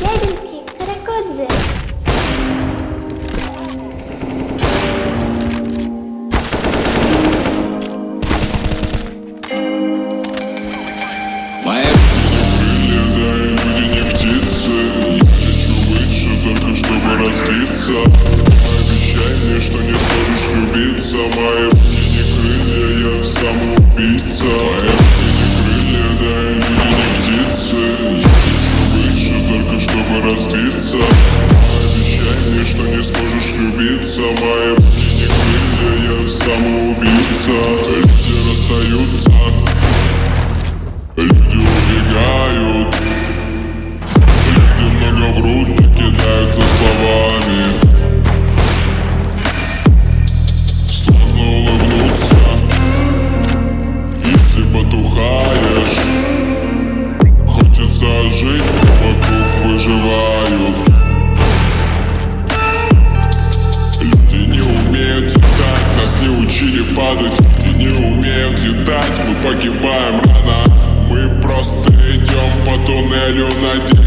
Челябинский Каракодзе. Мои крылья, да и люди не птицы. Я лечу выше, только чтобы разбиться. Обещай мне, что не сможешь влюбиться. Мои руки не крылья, я самоубийца. Мои руки не крылья, да и люди не птицы. Я лечу выше, только чтобы разбиться. Обещай мне, что не сможешь влюбиться. Мои руки не крылья, я самоубийца. Люди расстаются, люди убегают, люди много врут, не кидаются словами. Сложно улыбнуться, если потухаешь. Хочется жить, но вокруг выживают. Люди не умеют летать, нас не учили падать. Люди не умеют летать, мы погибаем рано. Мы просто идем по туннелю, надеемся.